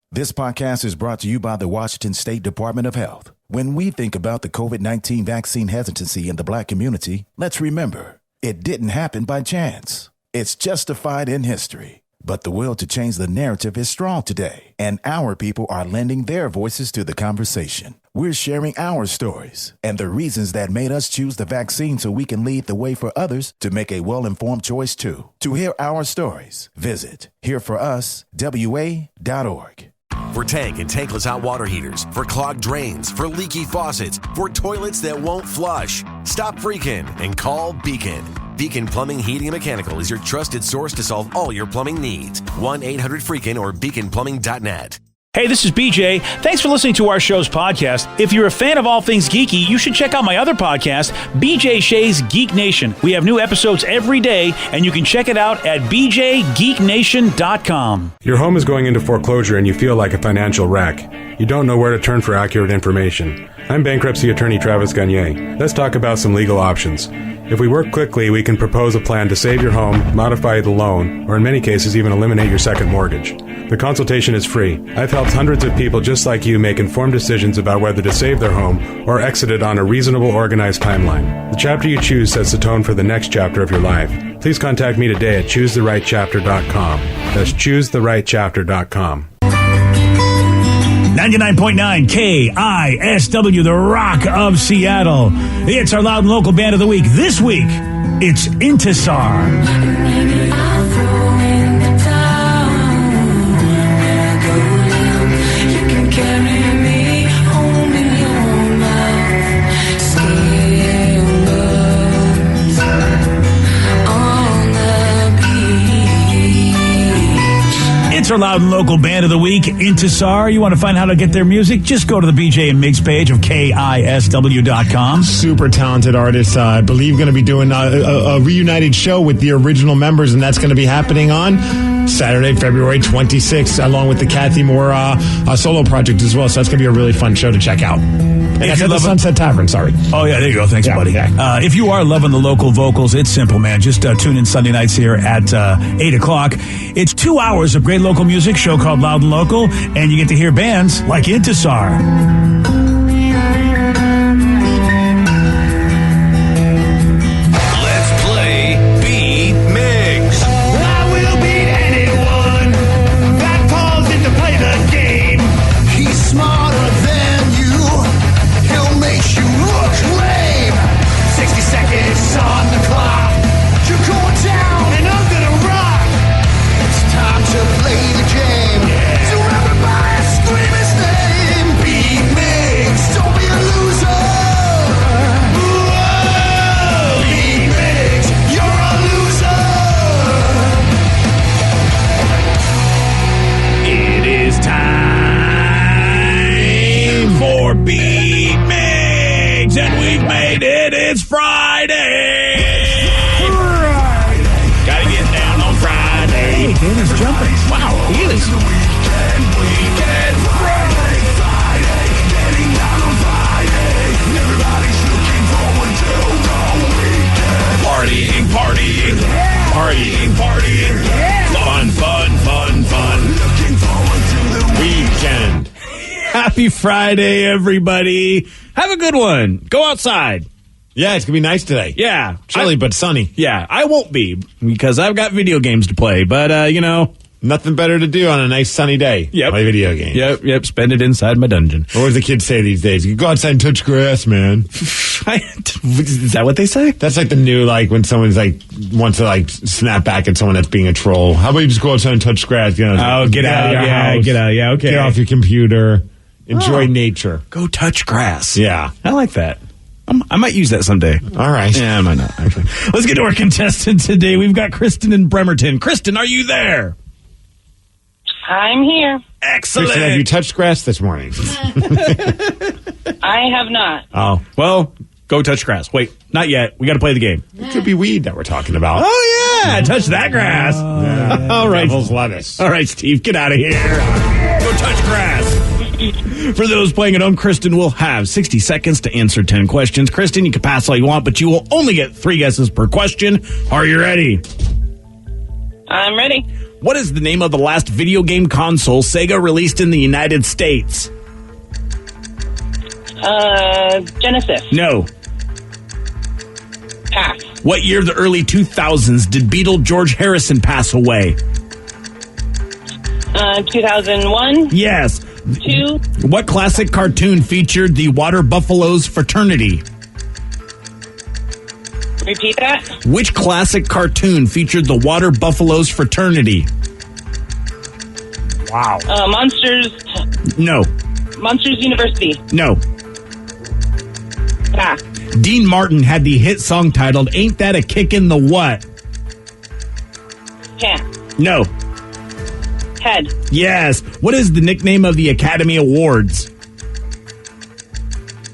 This podcast is brought to you by the Washington State Department of Health. When we think about the COVID-19 vaccine hesitancy in the Black community, let's remember, it didn't happen by chance. It's justified in history. But the will to change the narrative is strong today, and our people are lending their voices to the conversation. We're sharing our stories and the reasons that made us choose the vaccine so we can lead the way for others to make a well-informed choice too. To hear our stories, visit hereforuswa.org. For tank and tankless hot water heaters, for clogged drains, for leaky faucets, for toilets that won't flush. Stop freaking and call Beacon. Beacon Plumbing, Heating, and Mechanical is your trusted source to solve all your plumbing needs. 1-800-FREAKIN or beaconplumbing.net. Hey, this is BJ. Thanks for listening to our show's podcast. If you're a fan of all things geeky, you should check out my other podcast, BJ Shea's Geek Nation. We have new episodes every day, and you can check it out at bjgeeknation.com. Your home is going into foreclosure and you feel like a financial wreck. You don't know where to turn for accurate information. I'm bankruptcy attorney Travis Gagne. Let's talk about some legal options. If we work quickly, we can propose a plan to save your home, modify the loan, or in many cases even eliminate your second mortgage. The consultation is free. I've helped hundreds of people just like you make informed decisions about whether to save their home or exit it on a reasonable, organized timeline. The chapter you choose sets the tone for the next chapter of your life. Please contact me today at choosetherightchapter.com. That's choosetherightchapter.com. 99.9 KISW, the Rock of Seattle. It's our loud and local band of the week. This week, it's Intisar. It's our loud and local band of the week, Intisar. You want to find out how to get their music? Just go to the BJ and Migs page of KISW.com. Super talented artists. I believe going to be doing a reunited show with the original members, and that's going to be happening on Saturday, February 26th, along with the Kathy Moore solo project as well. So that's going to be a really fun show to check out. And that's at the Sunset Tavern, sorry. Oh, yeah, there you go. Thanks, buddy. Yeah. If you are loving the local vocals, it's simple, man. Just tune in Sunday nights here at 8 o'clock. It's 2 hours of great local music, show called Loud and Local, and you get to hear bands like Intisar. It's Friday! Gotta get down on Friday. Hey, Dan is jumping. Wow, he is. Weekend, Friday, getting down on Friday. Everybody's looking forward to the weekend. Partying. Yeah. Fun. Looking forward to the weekend. Happy Friday, everybody. Have a good one. Go outside. Yeah, it's going to be nice today. Yeah. Chilly, but sunny. Yeah, I won't be because I've got video games to play. But, nothing better to do on a nice sunny day. Yep. Play video games. Yep. Spend it inside my dungeon. What does the kids say these days? You go outside and touch grass, man. Is that what they say? That's like the new, when someone's wants to snap back at someone that's being a troll. How about you just go outside and touch grass? Get out of your house. Get out. Yeah, okay. Get off your computer. Enjoy nature. Go touch grass. Yeah. I like that. I might use that someday. All right. Yeah, I might not, actually. Let's get to our contestant today. We've got Kristen in Bremerton. Kristen, are you there? I'm here. Excellent. Kristen, have you touched grass this morning? I have not. Oh, well, go touch grass. Wait, not yet. We got to play the game. It could be weed that we're talking about. Oh, yeah. Touch that grass. Yeah. All right. Devil's lettuce. All right, Steve, get out of here. Go touch grass. For those playing at home, Kristen will have 60 seconds to answer 10 questions. Kristen, you can pass all you want, but you will only get 3 guesses per question. Are you ready? I'm ready. What is the name of the last video game console Sega released in the United States? Genesis. No. Pass. What year of the early 2000s did Beatle George Harrison pass away? 2001. Yes. 2. What classic cartoon featured the Water Buffaloes fraternity? Repeat that. Which classic cartoon featured the Water Buffaloes fraternity? Wow. Monsters. No. Monsters University. No. Pass. Dean Martin had the hit song titled Ain't That a Kick in the What? Pass. No. Head. Yes. What is the nickname of the Academy Awards?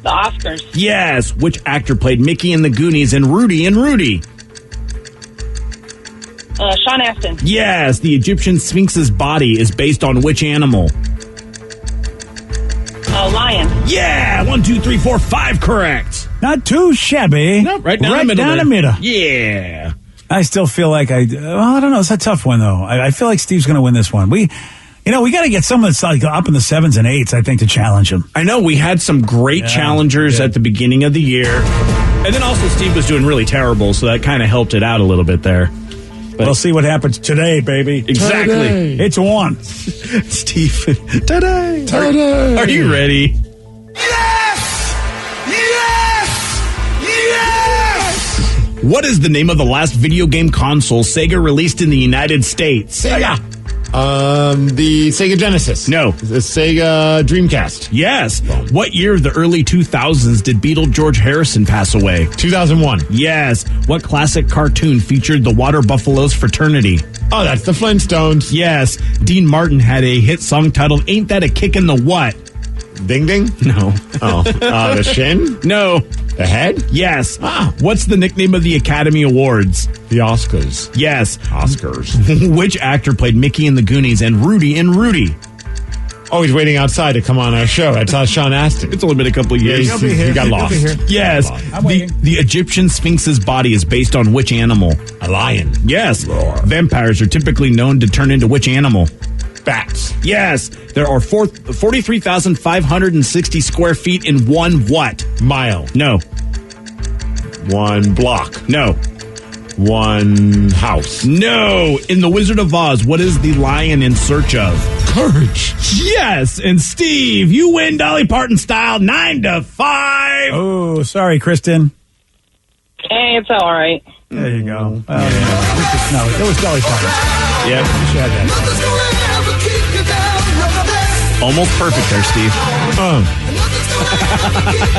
The Oscars. Yes. Which actor played Mickey in the Goonies and Rudy in Rudy? Sean Astin. Yes. The Egyptian Sphinx's body is based on which animal? Lion. Yeah. 1, 2, 3, 4, 5. Correct. Not too shabby. No, right down the middle. Yeah. I still feel like I don't know. It's a tough one, though. I feel like Steve's going to win this one. We got to get someone that's like up in the 7s and 8s, I think, to challenge him. I know we had some great challengers at the beginning of the year. And then also Steve was doing really terrible, so that kind of helped it out a little bit there. But we'll see what happens today, baby. Exactly. Today. It's on. Steve, today. Are you ready? Yes! Yes! Yes! What is the name of the last video game console Sega released in the United States? Sega. The Sega Genesis. No. The Sega Dreamcast. Yes. What year of the early 2000s did Beatle George Harrison pass away? 2001. Yes. What classic cartoon featured the Water Buffaloes fraternity? Oh, that's the Flintstones. Yes. Dean Martin had a hit song titled Ain't That a Kick in the What? Ding Ding? No. Oh. The Shin? No. The Head? Yes. What's the nickname of the Academy Awards? The Oscars. Yes. Oscars. Which actor played Mickey in the Goonies and Rudy in Rudy? Oh, he's waiting outside to come on our show. That's Sean Astin. It's only been a couple of years. He'll be here. He got lost. Yes. I'm waiting. The Egyptian Sphinx's body is based on which animal? A lion. Yes. Vampires are typically known to turn into which animal? Bats. Yes. There are 43,560 square feet in one what? Mile. No. One block. No. One house. No. In The Wizard of Oz, what is the lion in search of? Courage. Yes. And Steve, you win Dolly Parton style 9-5. Oh, sorry, Kristen. Hey, it's all right. There you go. Oh, yeah. No, it was Dolly Parton. Yep. She had that. Almost perfect there, Steve.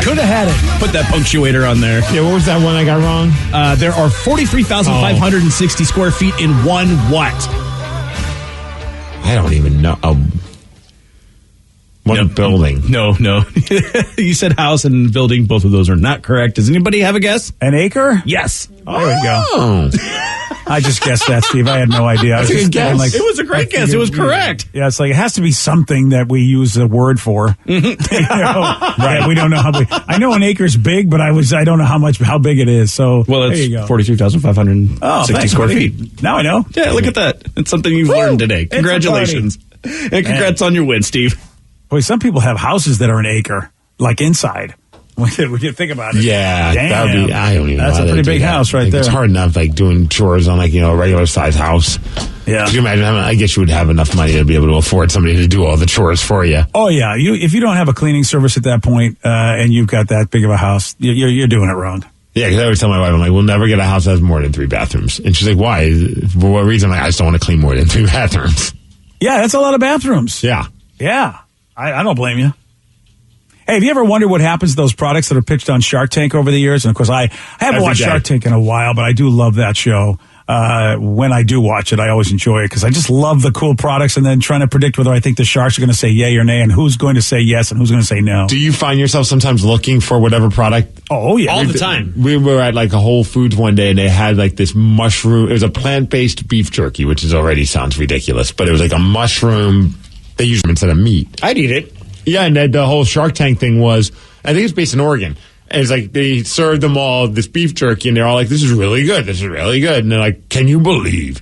Could have had it. Put that punctuator on there. Yeah, what was that one I got wrong? There are 43,560 square feet in one what? I don't even know. One building. No. You said house and building. Both of those are not correct. Does anybody have a guess? An acre? Yes. There we go. I just guessed that, Steve. I had no idea. That's a good guess. It was a great guess. It was correct. Yeah, it's like it has to be something that we use a word for. Right. We don't know how big. I know an acre's big, but I don't know how big it is. So well, there you go. It's 43,560 square feet. Now I know. Yeah, look at that. It's something you've learned today. Congratulations. And congrats on your win, Steve. Boy, some people have houses that are an acre, like inside. We can think about it. Yeah, Damn. that'd be. I don't even know. That's a pretty big house right there. It's hard enough, like doing chores on a regular size house. Yeah. Could you imagine? I guess you would have enough money to be able to afford somebody to do all the chores for you. Oh yeah, if you don't have a cleaning service at that point, and you've got that big of a house, you're doing it wrong. Yeah, because I always tell my wife, I'm like, we'll never get a house that has more than 3 bathrooms, and she's like, why? For what reason? I'm like, I just don't want to clean more than 3 bathrooms. Yeah, that's a lot of bathrooms. Yeah. I don't blame you. Hey, have you ever wondered what happens to those products that are pitched on Shark Tank over the years? And of course, I haven't watched Shark Tank in a while, but I do love that show. When I do watch it, I always enjoy it because I just love the cool products and then trying to predict whether I think the sharks are going to say yay or nay and who's going to say yes and who's going to say no. Do you find yourself sometimes looking for whatever product? Oh, yeah. All the time. We were at a Whole Foods one day and they had this mushroom. It was a plant-based beef jerky, which already sounds ridiculous, but it was a mushroom. They use them instead of meat. I'd eat it. Yeah, and the whole Shark Tank thing was, I think it's based in Oregon. And it's they served them all this beef jerky, and they're all like, this is really good, this is really good. And they're like, can you believe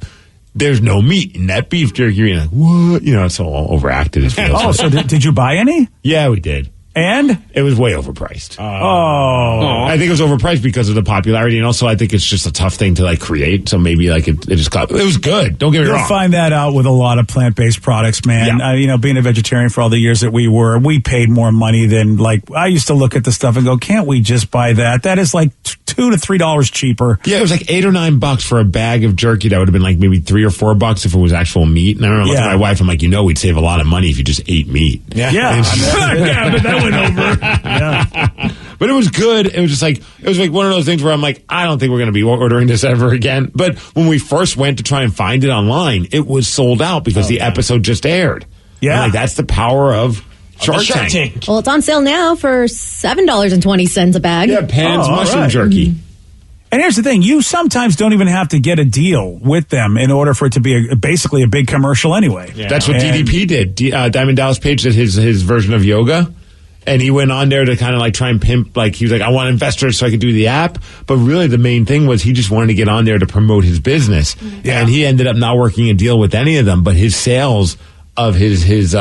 there's no meat in that beef jerky. You're like, what? You know, it's all overacted. It feels. Oh, so did you buy any? Yeah, we did. And? It was way overpriced. I think it was overpriced because of the popularity, and also I think it's just a tough thing to like create. So maybe like it just got. It was good. Don't get me wrong. You'll find that out with a lot of plant-based products, man. Yeah. Being a vegetarian for all the years that we paid more money than like I used to look at the stuff and go, can't we just buy that? That is like $2 to $3 cheaper. Yeah, it was like $8 or $9 for a bag of jerky. That would have been like maybe $3 or $4 if it was actual meat. And I remember looking at my wife. I'm like, we'd save a lot of money if you just ate meat. Yeah, but that went over. Yeah. But it was good. It was like one of those things where I'm like, I don't think we're going to be ordering this ever again. But when we first went to try and find it online, it was sold out because the episode just aired. Yeah. And like that's the power of Shark Tank. Well, it's on sale now for $7.20 a bag. Yeah, Pan's mushroom jerky. And here's the thing. You sometimes don't even have to get a deal with them in order for it to be basically a big commercial anyway. Yeah. That's what DDP did. Diamond Dallas Page did his version of yoga. And he went on there to kind of like try and pimp, like he was like, I want investors so I could do the app. But really the main thing was he just wanted to get on there to promote his business. Yeah. And he ended up not working a deal with any of them, but his sales of his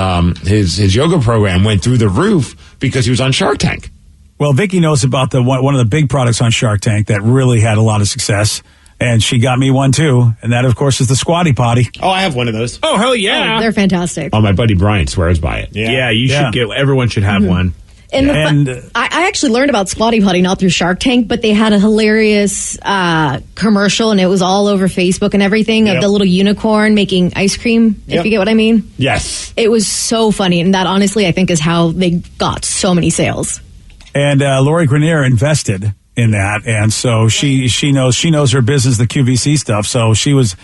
yoga program went through the roof because he was on Shark Tank. Well, Vicky knows about one of the big products on Shark Tank that really had a lot of success. And she got me one too. And that, of course, is the Squatty Potty. Oh, I have one of those. Oh, hell yeah. They're fantastic. Oh, my buddy Brian swears by it. Yeah, you should everyone should have one. And I actually learned about Squatty Potty not through Shark Tank, but they had a hilarious commercial, and it was all over Facebook and everything of the little unicorn making ice cream, if you get what I mean. Yes. It was so funny, and that honestly I think is how they got so many sales. And Lori Grenier invested in that, and so she knows her business, the QVC stuff. So she was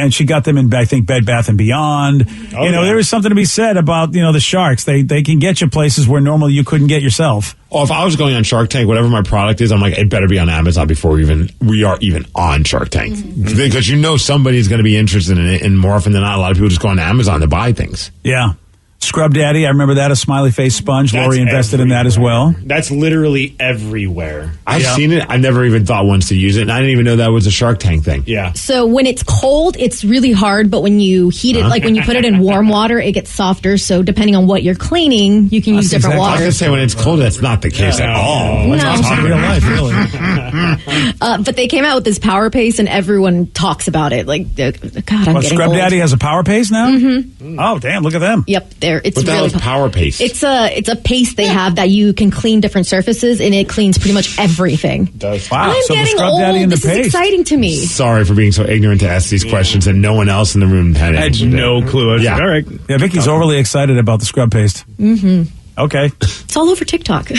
she got them in, I think, Bed Bath and Beyond. There was something to be said about the sharks. They can get you places where normally you couldn't get yourself. Oh, if I was going on Shark Tank, whatever my product is, I'm like, it better be on Amazon before we are even on Shark Tank, because somebody's going to be interested in it, and more often than not, a lot of people just go on Amazon to buy things. Yeah. Scrub Daddy, I remember that, a smiley face sponge. Lori invested in that as well. That's literally everywhere. I've seen it. I never even thought once to use it, and I didn't even know that was a Shark Tank thing. Yeah. So when it's cold, it's really hard, but when you heat it, like when you put it in warm water, it gets softer. So depending on what you're cleaning, you can use different water. I was going to say when it's cold, that's not the case at all. No. That's not real life, really. But they came out with this power paste, and everyone talks about it. Like, God, I'm getting Scrub old. Daddy has a power paste now? Mm-hmm. Oh, damn, look at them. Yep, it's what the hell really is power paste? It's a paste they have that you can clean different surfaces, and it cleans pretty much everything. It does. Wow, I'm so getting the Scrub old. Daddy and This the is paste. exciting to me. Sorry for being so ignorant to ask these questions, and no one else in the room had I had no clue. I was like, all right. Yeah, Vicky's overly excited about the scrub paste. Mm-hmm. Okay. It's all over TikTok.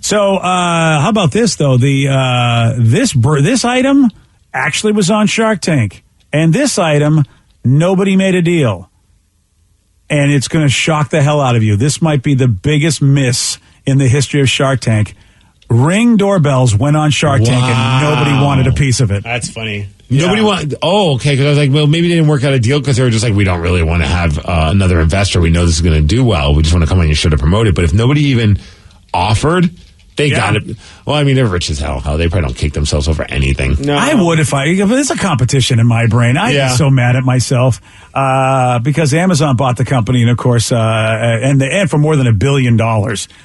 So, how about this though? This item actually was on Shark Tank, and this item nobody made a deal, and it's going to shock the hell out of you. This might be the biggest miss in the history of Shark Tank. Ring doorbells went on Shark Tank, and nobody wanted a piece of it. That's funny. Nobody wanted. Oh, okay. Because I was like, well, maybe they didn't work out a deal because they were just like, we don't really want to have another investor. We know this is going to do well. We just want to come on your show to promote it. But if nobody even offered, they got it. Well, I mean, they're rich as hell. They probably don't kick themselves over anything. No. I would if it's a competition in my brain. I'd be so mad at myself because Amazon bought the company, and of course, and for more than $1 billion.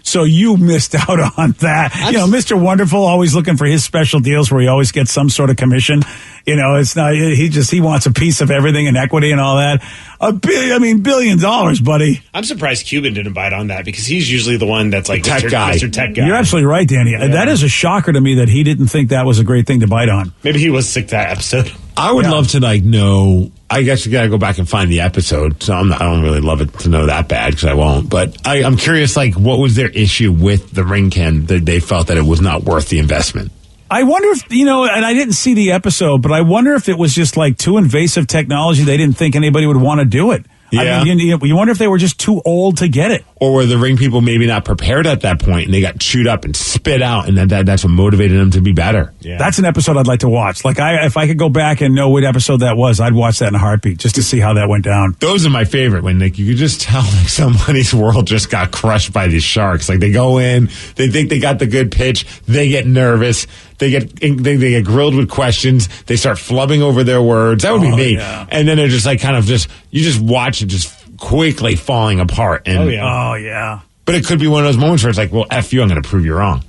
So you missed out on that. Mr. Wonderful always looking for his special deals where he always gets some sort of commission. It's not. He wants a piece of everything and equity and all that. $1 billion, buddy. I'm surprised Cuban didn't bite on that because he's usually the one that's like Tech guy. Mr. Tech guy. You're absolutely right, Danny. Yeah. That is a shocker to me that he didn't think that was a great thing to bite on. Maybe he was sick that episode. I would love to know. I guess you got to go back and find the episode. So I don't really love it to know that bad because I won't. But I'm curious, what was their issue with the ring can that they felt that it was not worth the investment? I wonder if, and I didn't see the episode, but I wonder if it was just too invasive technology. They didn't think anybody would want to do it. Yeah. I mean, you wonder if they were just too old to get it. Or were the ring people maybe not prepared at that point and they got chewed up and spit out and that's what motivated them to be better? Yeah. That's an episode I'd like to watch. If I could go back and know what episode that was, I'd watch that in a heartbeat just to see how that went down. Those are my favorite when you could just tell somebody's world just got crushed by these sharks. They go in, they think they got the good pitch, they get nervous, They get grilled with questions. They start flubbing over their words. That would be me. Yeah. And then they're just like you just watch it just quickly falling apart. And, Oh, yeah. But it could be one of those moments where it's like, well, F you, I'm going to prove you wrong.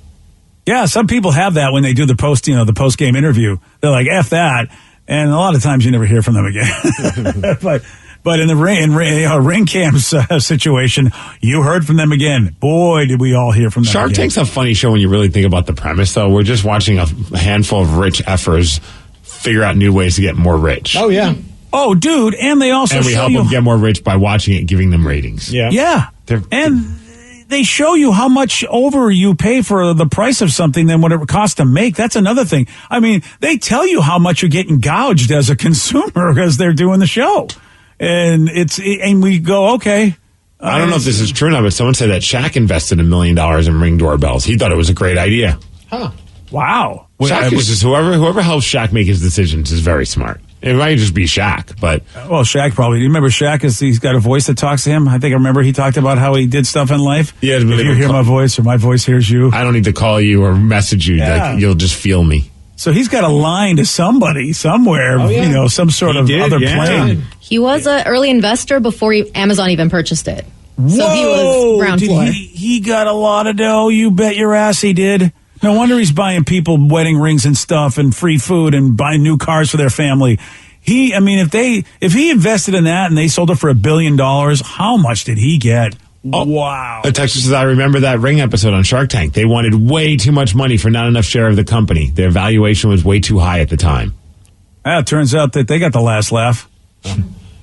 Yeah, some people have that when they do the post-game interview. They're like, F that. And a lot of times you never hear from them again. But in the ring cam's situation, you heard from them again. Boy, did we all hear from them Shark again. Tank's a funny show when you really think about the premise, though. We're just watching a handful of rich effers figure out new ways to get more rich. Oh, yeah. Oh, dude, and they also And we help them get more rich by watching it and giving them ratings. Yeah. Yeah. And they show you how much over you pay for the price of something than what it costs to make. That's another thing. I mean, they tell you how much you're getting gouged as a consumer as they're doing the show. And we go, okay. I don't know if this is true or not, but someone said that Shaq invested $1 million in Ring doorbells. He thought it was a great idea. Huh. Wow. Whoever helps Shaq make his decisions is very smart. It might just be Shaq, but... Well, Shaq probably. Do you remember Shaq? He's got a voice that talks to him. I remember he talked about how he did stuff in life. Yeah, if you hear my voice or my voice hears you. I don't need to call you or message you. Yeah. Like, you'll just feel me. So he's got a line to somebody somewhere, some sort of other plane. He was an early investor before Amazon even purchased it. Whoa! So he was ground floor. He got a lot of dough. You bet your ass he did. No wonder he's buying people wedding rings and stuff and free food and buying new cars for their family. If he invested in that and they sold it for $1 billion, how much did he get? Oh, wow. A texter says, I remember that Ring episode on Shark Tank. They wanted way too much money for not enough share of the company. Their valuation was way too high at the time. It turns out that they got the last laugh.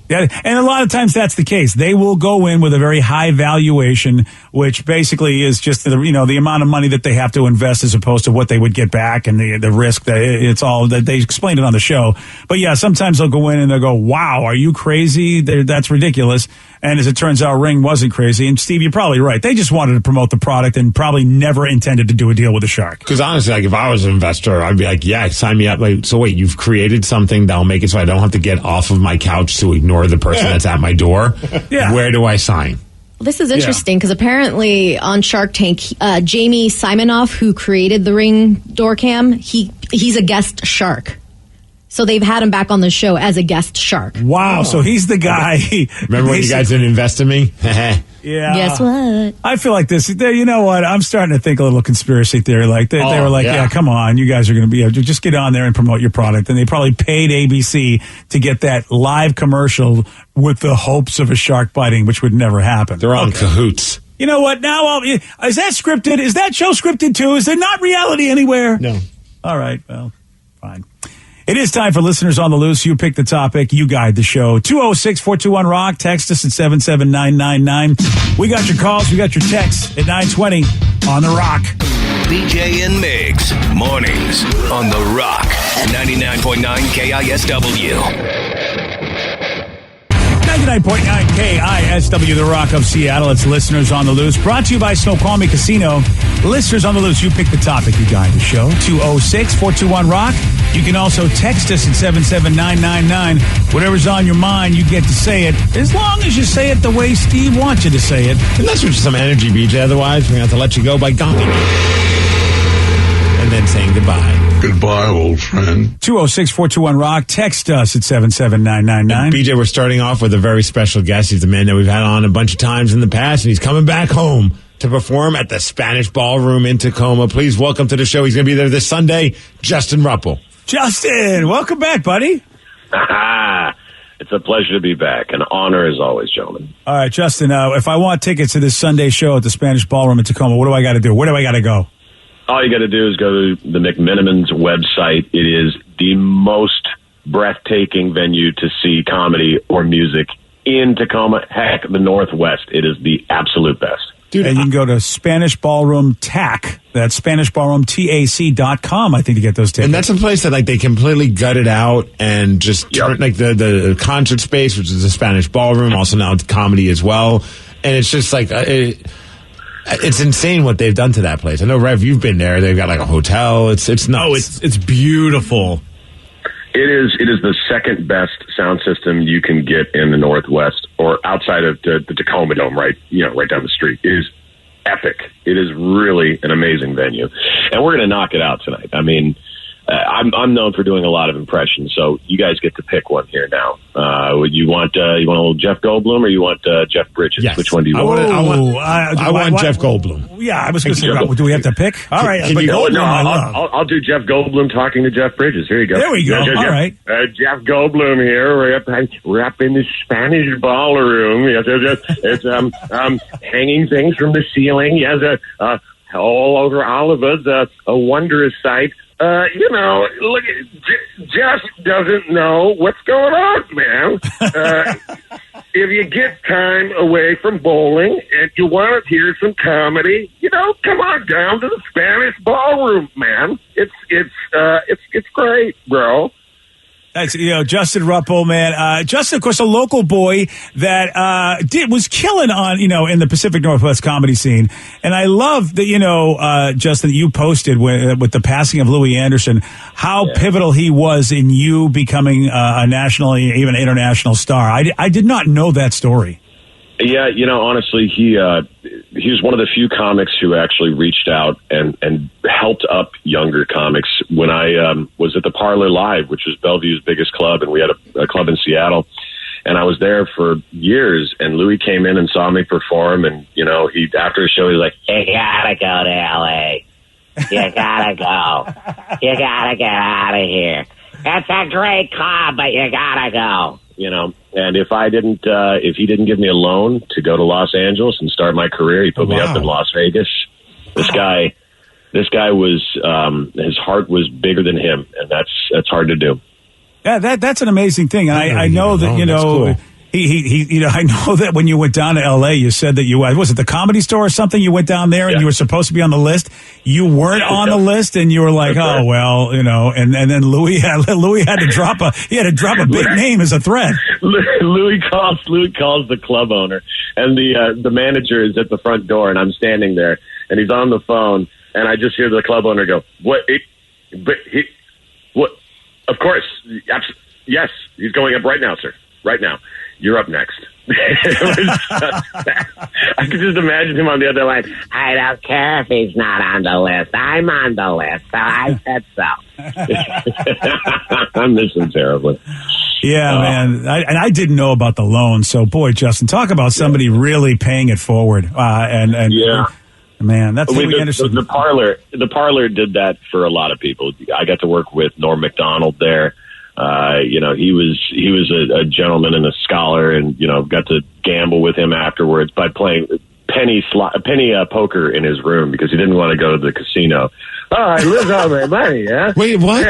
Yeah, and a lot of times that's the case. They will go in with a very high valuation, which basically is just the amount of money that they have to invest as opposed to what they would get back and the risk. That it's all that they explained it on the show. But yeah, sometimes they'll go in and they'll go, "Wow, are you crazy? That's ridiculous." And as it turns out, Ring wasn't crazy. And Steve, you're probably right. They just wanted to promote the product and probably never intended to do a deal with a shark. Because honestly, like if I was an investor, I'd be like, yeah, sign me up. Like, so wait, you've created something that'll make it so I don't have to get off of my couch to ignore the person that's at my door. Yeah. Where do I sign? Well, this is interesting because apparently on Shark Tank, Jamie Simonoff, who created the Ring door cam, he's a guest shark. So they've had him back on the show as a guest shark. Wow, so he's the guy. Remember when you guys didn't invest in me? Yeah. Guess what? I feel like this. You know what? I'm starting to think a little conspiracy theory. Like they were like, yeah, come on, you guys are going to be just get on there and promote your product. And they probably paid ABC to get that live commercial with the hopes of a shark biting, which would never happen. They're all in cahoots. You know what? Now, is that scripted? Is that show scripted too? Is there not reality anywhere? No. All right. Well, fine. It is time for Listeners on the Loose. You pick the topic. You guide the show. 206-421-ROCK. Text us at 77999. We got your calls. We got your texts at 920 on The Rock. BJ and Migs, mornings on The Rock, 99.9 KISW. 99.9 KISW, The Rock of Seattle. It's Listeners on the Loose. Brought to you by Snoqualmie Casino. Listeners on the Loose. You pick the topic. You guide the show. 206-421-ROCK. You can also text us at 77999. Whatever's on your mind, you get to say it. As long as you say it the way Steve wants you to say it. Unless with some energy, BJ. Otherwise, we're going to have to let you go by gonking and then saying goodbye. Goodbye, old friend. 206-421-ROCK. Text us at 77999. BJ, we're starting off with a very special guest. He's the man that we've had on a bunch of times in the past, and he's coming back home to perform at the Spanish Ballroom in Tacoma. Please welcome to the show. He's going to be there this Sunday, Justin Ruppel. Justin, welcome back, buddy. It's a pleasure to be back. An honor as always, gentlemen. All right, Justin, if I want tickets to this Sunday show at the Spanish Ballroom in Tacoma, what do I got to do? Where do I got to go? All you got to do is go to the McMenamins website. It is the most breathtaking venue to see comedy or music in Tacoma. Heck, the Northwest. It is the absolute best. Dude, and you can go to Spanish Ballroom TAC. That's SpanishBallroomTAC.com, I think, to get those tickets. And that's a place that, like, they completely gutted out and just turned, like, the concert space, which is the Spanish Ballroom, also now it's comedy as well. And it's just, like, it's insane what they've done to that place. I know, Rev, you've been there. They've got, like, a hotel. It's nuts. Oh, it's beautiful. It is the second best sound system you can get in the Northwest or outside of the Tacoma Dome, right down the street. It is epic. It is really an amazing venue. and we're going to knock it out tonight. I mean, I'm known for doing a lot of impressions, so you guys get to pick one here now. You want a little Jeff Goldblum, or you want Jeff Bridges? Yes. Which one do you want? I want Jeff Goldblum. Yeah, I was going to say, do we have to pick? All right, I'll do Jeff Goldblum talking to Jeff Bridges. Here you go. There we go. All right. Jeff Goldblum here. We're up in the Spanish ballroom. Yes, it's hanging things from the ceiling. Yes, all over all of us. A wondrous sight. Look, Jeff doesn't know what's going on, man. If you get time away from bowling and you want to hear some comedy, come on down to the Spanish ballroom, man. It's great, bro. That's, Justin Ruppel, man. Justin, of course, a local boy that was killing on, in the Pacific Northwest comedy scene. And I love that, Justin, that you posted with the passing of Louis Anderson, how pivotal he was in you becoming a national, even international star. I did not know that story. Yeah, honestly, he was one of the few comics who actually reached out and helped up younger comics. When I was at the Parlor Live, which was Bellevue's biggest club, and we had a club in Seattle, and I was there for years, and Louis came in and saw me perform, and, he after the show, he was like, "You gotta go to L.A. You gotta go. You gotta get out of here. It's a great club, but you gotta go." And if he didn't give me a loan to go to Los Angeles and start my career, he put me up in Las Vegas. This guy was, his heart was bigger than him, and that's hard to do. Yeah, that's an amazing thing. I know that, cool. He I know that when you went down to L.A., you said that was it the Comedy Store or something? You went down there and you were supposed to be on the list. You weren't on the list, and you were like, oh well, and then Louis had to drop a big name as a threat. Louis calls the club owner, and the manager is at the front door, and I'm standing there, and he's on the phone, and I just hear the club owner go, "What? What? Of course, yes, he's going up right now, sir. Right now. You're up next." I could just imagine him on the other line. "I don't care if he's not on the list. I'm on the list, so I said so." I miss him terribly. Yeah, man. I didn't know about the loan. So, boy, Justin, talk about somebody really paying it forward. Man, that's Louis Anderson. The Parlor did that for a lot of people. I got to work with Norm Macdonald there. He was a gentleman and a scholar, and got to gamble with him afterwards by playing penny poker in his room because he didn't want to go to the casino. "Oh, I lose all my money, huh? Wait, what?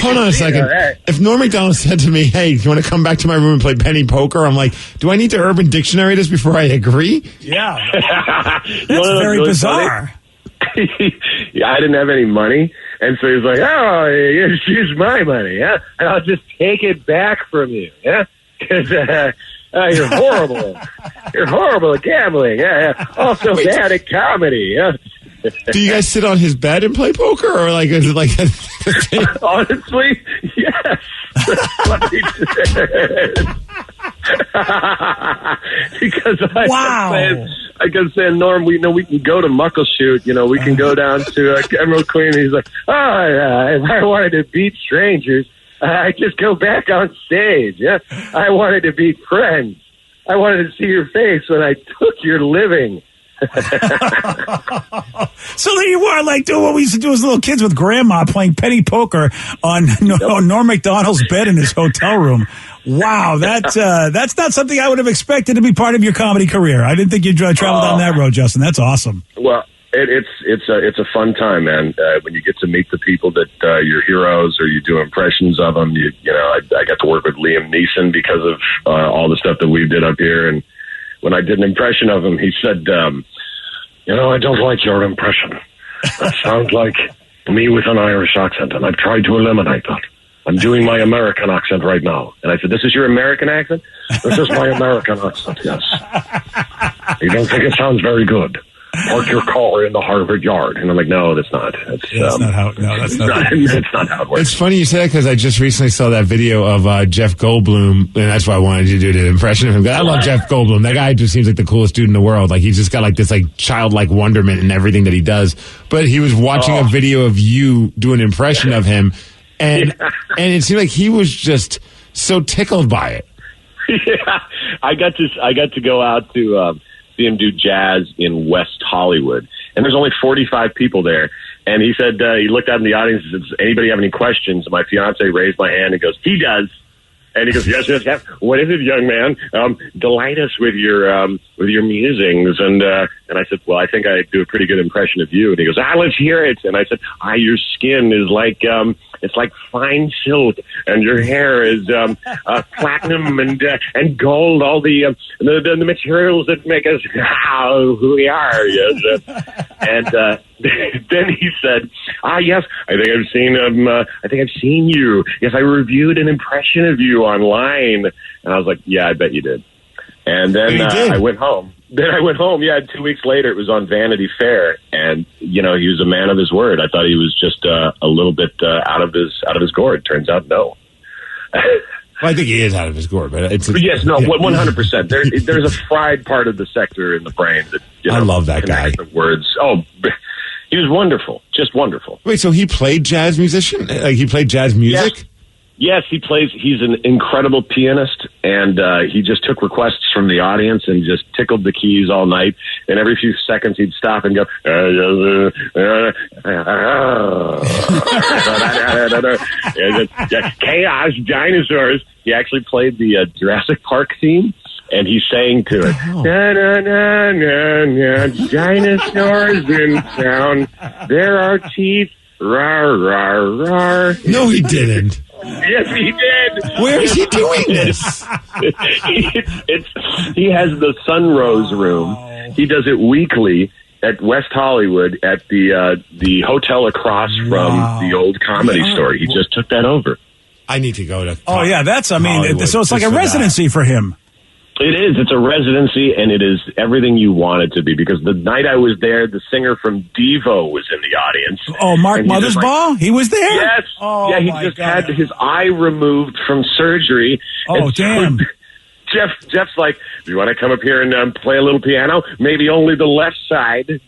Hold on a second. If Norm Macdonald said to me, "Hey, do you want to come back to my room and play penny poker?" I'm like, do I need to Urban Dictionary this before I agree? Yeah, that's very bizarre. Yeah, I didn't have any money. And so he's like, "Oh, use my money, yeah? And I'll just take it back from you, yeah? Because you're horrible. You're horrible at gambling, yeah. Also bad at comedy, yeah." Do you guys sit on his bed and play poker, or is it like? Honestly, yes. Because I kept saying, "Norm, we can go to Muckleshoot. We can go down to Emerald Queen." And he's like, "Oh, yeah, if I wanted to beat strangers, I just go back on stage. Yeah, I wanted to beat friends. I wanted to see your face when I took your living." So there you are, doing what we used to do as little kids with Grandma, playing penny poker on Norm Macdonald's bed in his hotel room. Wow, that's not something I would have expected to be part of your comedy career. I didn't think you'd travel down that road, Justin. That's awesome. Well, it's a fun time, man. When you get to meet the people that your heroes, or you do impressions of them. I got to work with Liam Neeson because of all the stuff that we did up here, and when I did an impression of him, he said, "I don't like your impression. That sounds like me with an Irish accent, and I've tried to eliminate that. I'm doing my American accent right now." And I said, "This is your American accent?" "This is my American accent, yes." "You don't think it sounds very good?" park your car in the Harvard yard. And I'm like, no, that's not. That's not how. No, that's not. That's not how it works. It's funny you say that because I just recently saw that video of Jeff Goldblum, and that's why I wanted you to do the impression of him. I love Jeff Goldblum. That guy just seems like the coolest dude in the world. Like he's just got like this like childlike wonderment in everything that he does. But he was watching a video of you do an impression of him, and it seemed like he was just so tickled by it. Yeah, I got to go out to see him do jazz in West Hollywood, and there's only 45 people there. And he said he looked out in the audience and said, "Does anybody have any questions?" And my fiance raised my hand and goes, "He does." And he goes, yes. What is it, young man? Delight us with your musings. And I said, well, I think I do a pretty good impression of you. And he goes, let's hear it. And I said, your skin is like it's like fine silk, and your hair is platinum and gold. All the materials that make us who we are. Yes. And then he said, yes, I think I've seen you. Yes, I reviewed an impression of you online. And I was like, yeah, I bet you did. And then I went home. Yeah, 2 weeks later, it was on Vanity Fair, and he was a man of his word. I thought he was just a little bit out of his gourd. Turns out, no. Well, I think he is out of his gourd, but it's 100%. There's a fried part of the sector in the brain that I love that guy. The words. Oh, he was wonderful, just wonderful. Wait, so he played jazz musician? Like he played jazz music? Yes, he plays. He's an incredible pianist, and he just took requests from the audience and just tickled the keys all night. And every few seconds, he'd stop and go, chaos, dinosaurs. He actually played the Jurassic Park theme, and he sang to it. Na, na, na, na, na, dinosaurs in town. There are teeth. Rar, rar, rar. No, he didn't. Yes, he did. Where is he doing this? He has the Sunrose Room. He does it weekly at West Hollywood at the hotel across from the old Comedy Store. He just took that over. I need to go to. Oh yeah, so it's like a residency for him. It is. It's a residency, and it is everything you want it to be. Because the night I was there, the singer from Devo was in the audience. Oh, Mark Mothersbaugh? He was there? Yes. Oh, yeah, he just had his eye removed from surgery. Oh, damn. Jeff's like, do you want to come up here and play a little piano? Maybe only the left side,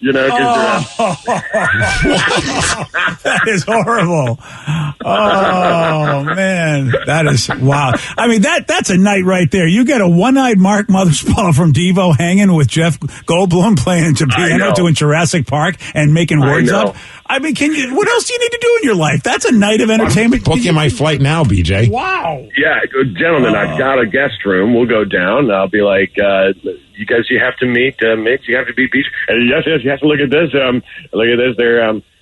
That is horrible. Oh, man. That is, wow. I mean, that's a night right there. You get a one-eyed Mark Mothersbaugh from Devo hanging with Jeff Goldblum playing piano doing Jurassic Park and making words up. I mean, what else do you need to do in your life? That's a night of entertainment. I'm booking my flight now, BJ. Wow. Yeah, gentlemen, I've got a guest room. We'll go down. I'll be like, you guys, you have to meet Mitch. You have to meet Beach. Yes, you have to look at this. Look at this.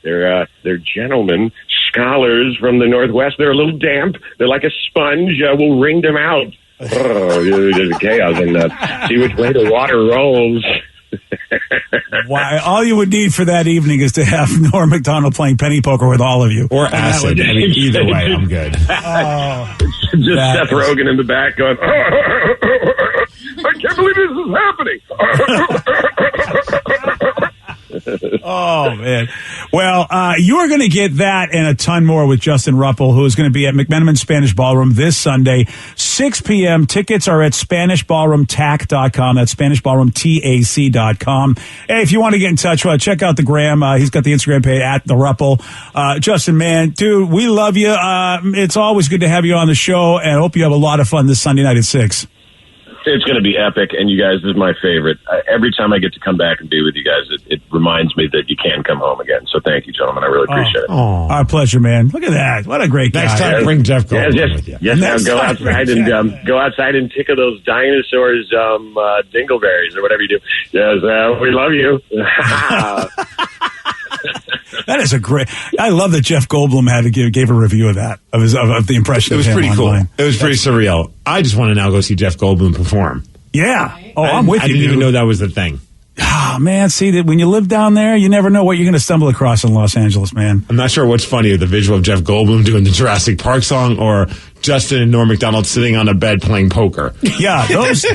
They're gentlemen, scholars from the Northwest. They're a little damp. They're like a sponge. We'll wring them out. Oh, there's chaos. And see which way the water rolls. Why? All you would need for that evening is to have Norm Macdonald playing penny poker with all of you, or acid. I mean, either way, I'm good. Just Seth Rogen in the back going, I can't believe this is happening. Oh, man. Well, you are going to get that and a ton more with Justin Ruppel, who is going to be at McMenamin Spanish Ballroom this Sunday, 6 p.m. Tickets are at SpanishBallroomTac.com. That's SpanishBallroomTAC.com. Hey, if you want to get in touch, check out the gram. He's got the Instagram page at The Ruppel. Justin, man, dude, we love you. It's always good to have you on the show, and I hope you have a lot of fun this Sunday night at 6. It's going to be epic, and you guys, this is my favorite. Every time I get to come back and be with you guys, it reminds me that you can come home again. So thank you, gentlemen. I really appreciate it. Our pleasure, man. Look at that. What a great guy. Next time, bring Jeff Goldblum with you. Yes, now go outside and tickle those dinosaurs, dingleberries or whatever you do. Yes, we love you. That is a great. I love that Jeff Goldblum gave a review of that of the impression. It was pretty online. Cool. It was pretty surreal. I just want to now go see Jeff Goldblum perform. Yeah. Oh, I'm with you. I didn't even know that was the thing. Oh Oh, man, see, that when you live down there, you never know what you're going to stumble across in Los Angeles, man. I'm not sure what's funnier, the visual of Jeff Goldblum doing the Jurassic Park song or Justin and Norm Macdonald sitting on a bed playing poker. Yeah, those.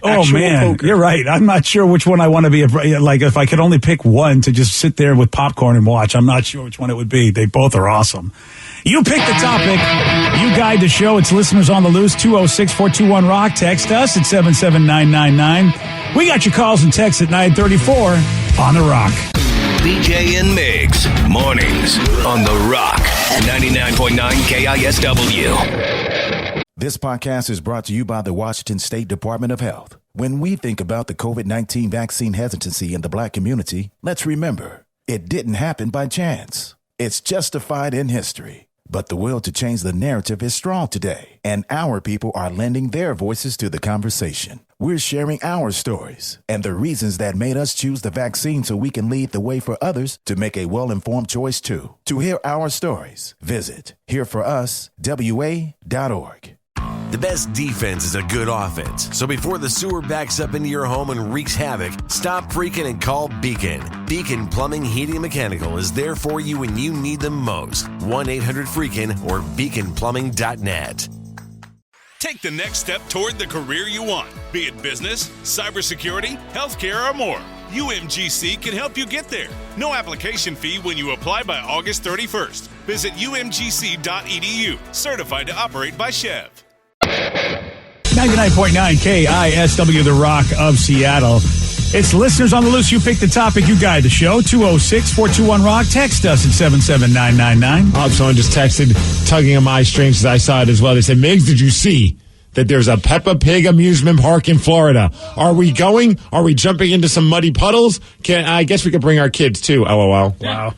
Oh, man, poker. You're right. I'm not sure which one I want to be. Like, if I could only pick one to just sit there with popcorn and watch, I'm not sure which one it would be. They both are awesome. You pick the topic. You guide the show. It's Listeners on the Loose, 206-421-ROCK. Text us at 77999. We got your calls and texts at 934 on The Rock. BJ and Migs, mornings on The Rock, 99.9 KISW. This podcast is brought to you by the Washington State Department of Health. When we think about the COVID-19 vaccine hesitancy in the Black community, let's remember, it didn't happen by chance. It's justified in history. But the will to change the narrative is strong today, and our people are lending their voices to the conversation. We're sharing our stories and the reasons that made us choose the vaccine so we can lead the way for others to make a well-informed choice too. To hear our stories, visit hereforuswa.org. The best defense is a good offense. So before the sewer backs up into your home and wreaks havoc, stop freaking and call Beacon. Beacon Plumbing, Heating, and Mechanical is there for you when you need them most. 1-800-FREAKIN or beaconplumbing.net. Take the next step toward the career you want, be it business, cybersecurity, healthcare, or more. UMGC can help you get there. No application fee when you apply by August 31st. Visit umgc.edu, certified to operate by Chev. 99.9 KISW, The Rock of Seattle. It's Listeners on the Loose. You pick the topic. You guide the show. 206-421-ROCK. Text us at 77999. Oh, someone just texted, tugging on my strings as I saw it as well. They said, Migs, did you see that there's a Peppa Pig amusement park in Florida? Are we going? Are we jumping into some muddy puddles? I guess we could bring our kids too. LOL. Wow.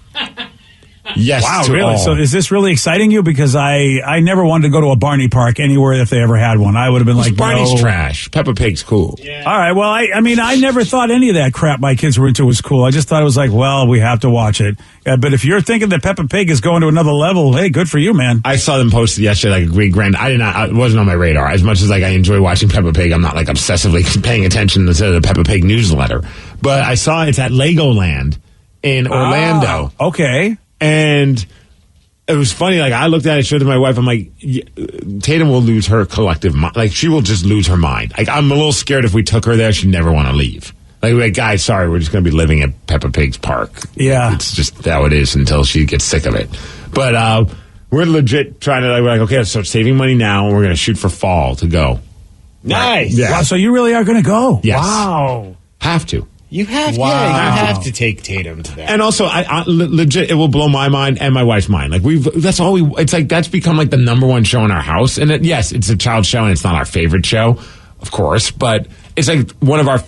Yes. Wow, to really? all. So is this really exciting you? Because I never wanted to go to a Barney park anywhere if they ever had one. I would have been like, Barney's no. trash. Peppa Pig's cool. Yeah. All right. Well, I mean, I never thought any of that crap my kids were into was cool. I just thought it was like, well, we have to watch it. But if you're thinking that Peppa Pig is going to another level, hey, good for you, man. I saw them posted yesterday, like a great grand. It wasn't on my radar. As much as like I enjoy watching Peppa Pig, I'm not like obsessively paying attention to the Peppa Pig newsletter. But I saw it's at Legoland in Orlando. Okay. And it was funny. Like, I looked at it, showed it to my wife. I'm like, Tatum will lose her collective mind. Like, she will just lose her mind. Like, I'm a little scared if we took her there, she'd never want to leave. Like, guys, sorry, we're just going to be living at Peppa Pig's park. Yeah. It's just how it is until she gets sick of it. But we're legit trying to, we're like, okay, let's start saving money now, and we're going to shoot for fall to go. Nice. Yeah. Wow, so you really are going to go? Yes. Wow. Have to. You have to. Wow. Yeah, you have to take Tatum to that. And also, I legit, it will blow my mind and my wife's mind. Like, it's like, that's become like the number one show in our house. And yes, it's a child show and it's not our favorite show, of course, but it's like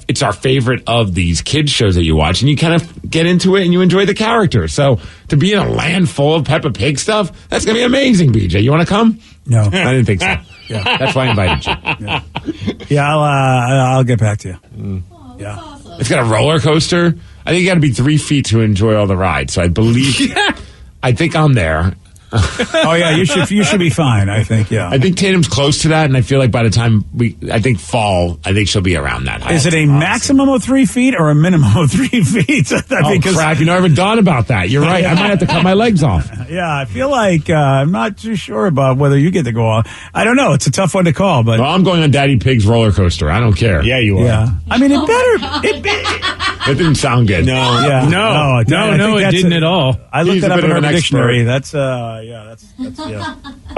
it's our favorite of these kids shows that you watch, and you kind of get into it and you enjoy the characters. So to be in a land full of Peppa Pig stuff, that's going to be amazing, BJ. You want to come? No. I didn't think so. Yeah. That's why I invited you. Yeah, I'll get back to you. Yeah. It's got a roller coaster. I think you got to be 3 feet to enjoy all the rides. So I believe, I think I'm there. Oh yeah, you should be fine. I think. Yeah. I think Tatum's close to that, and I feel like by the time I think fall, I think she'll be around that height. Is it a maximum of 3 feet or a minimum of 3 feet? Crap! You never dawned about that. You're right. I might have to cut my legs off. Yeah, I feel like I'm not too sure about whether you get to go on. I don't know. It's a tough one to call, but I'm going on Daddy Pig's roller coaster. I don't care. Yeah, you are. Yeah. I mean, That didn't sound good. No. Yeah. No, it didn't at all. I looked He's that a up bit in of Urban an Dictionary. expert. That's yeah.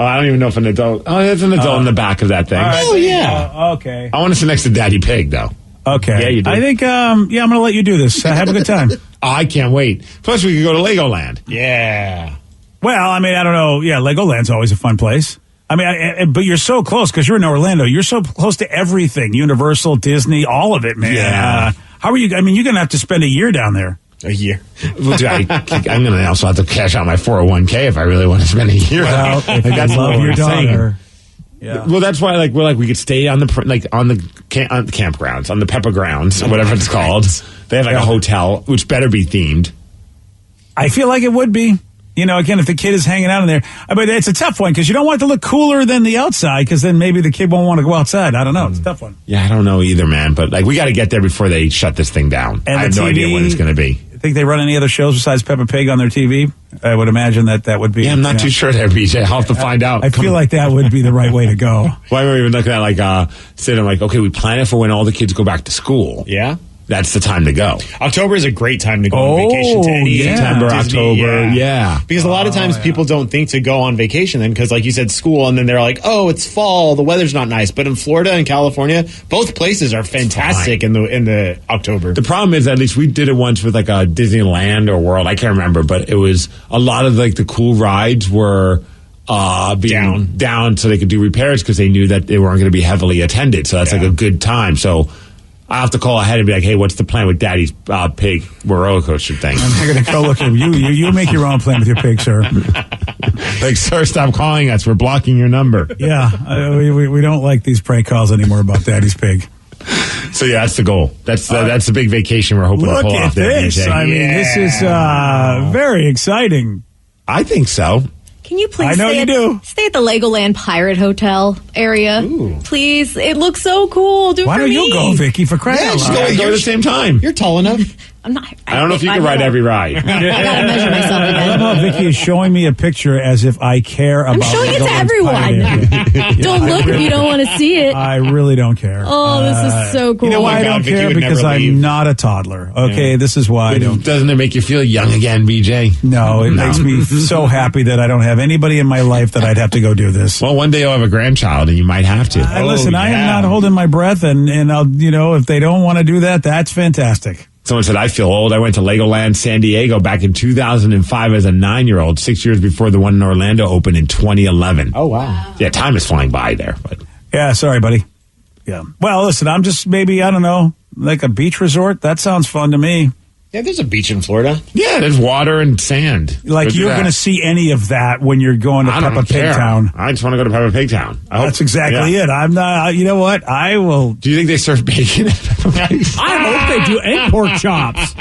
Oh, I don't even know if an adult. Oh, there's an adult in the back of that thing. Right. Oh, yeah. Okay. I want to sit next to Daddy Pig, though. Okay. Yeah, you do. I think, I'm going to let you do this. Have a good time. I can't wait. Plus, we could go to Legoland. Yeah. Well, I mean, I don't know. Yeah, Legoland's always a fun place. I mean, but you're so close because you're in Orlando. You're so close to everything. Universal, Disney, all of it, man. Yeah. How are you? I mean, you're going to have to spend a year down there. A year. I'm going to also have to cash out my 401k if I really want to spend a year. Well, if that's you love what your I'm saying. daughter. Yeah. Well, that's why we could stay on the campgrounds, on the Peppa grounds, or whatever it's called. They have a hotel, which better be themed. I feel like it would be. Again, if the kid is hanging out in there, but it's a tough one because you don't want it to look cooler than the outside because then maybe the kid won't want to go outside. I don't know. It's a tough one. Yeah, I don't know either, man. But we got to get there before they shut this thing down. And I have no idea when it's going to be. Think they run any other shows besides Peppa Pig on their TV? I would imagine that would be. Yeah, I'm not too sure there, BJ. I'll have to find out. I feel like that would be the right way to go. Why were we even looking at sitting okay, we plan it for when all the kids go back to school. Yeah. That's the time to go. October is a great time to go on vacation to any September, Disney, October, yeah. Because a lot of times people don't think to go on vacation then because, like you said, school, and then they're like, oh, it's fall, the weather's not nice. But in Florida and California, both places are fantastic in the October. The problem is, at least we did it once with a Disneyland or World. I can't remember, but it was a lot of the cool rides were being down so they could do repairs because they knew that they weren't going to be heavily attended. So that's a good time. So I have to call ahead and be like, hey, what's the plan with Daddy's pig roller coaster thing? I'm going to go look at you. You make your own plan with your pig, sir. Sir, stop calling us. We're blocking your number. Yeah, we don't like these prank calls anymore about Daddy's pig. So that's the goal. That's the big vacation we're hoping to pull off there. Look at this. I mean, this is very exciting. I think so. Can you please stay at the Legoland Pirate Hotel area? Ooh. Please. It looks so cool. Why don't you go, Vicky, for crying out loud? Go at the same time. You're tall enough. I'm not. I don't know if you can ride every ride. I gotta measure myself again. I love how Vicky is showing me a picture as if I care about. I'm showing it to everyone. Don't look if you don't want to see it. I really don't care. Oh, this is so cool. You know why I don't care? Because I'm not a toddler. Okay, this is why I don't. Doesn't it make you feel young again, BJ? No, it makes me so happy that I don't have anybody in my life that I'd have to go do this. Well, one day you'll have a grandchild, and you might have to. Listen, I am not holding my breath, and I'll, if they don't want to do that, that's fantastic. Someone said, I feel old. I went to Legoland San Diego back in 2005 as a 9-year-old, 6 years before the one in Orlando opened in 2011. Oh, wow. Yeah, time is flying by there. But yeah, sorry, buddy. Yeah. Well, listen, I'm just maybe, I don't know, like a beach resort. That sounds fun to me. Yeah, there's a beach in Florida. Yeah, there's water and sand. Like you're going to see any of that when you're going to Peppa Pig Town. I just want to go to Peppa Pig Town. That's exactly it. I'm not. You know what? I will. Do you think they serve bacon? I hope they do, and pork chops.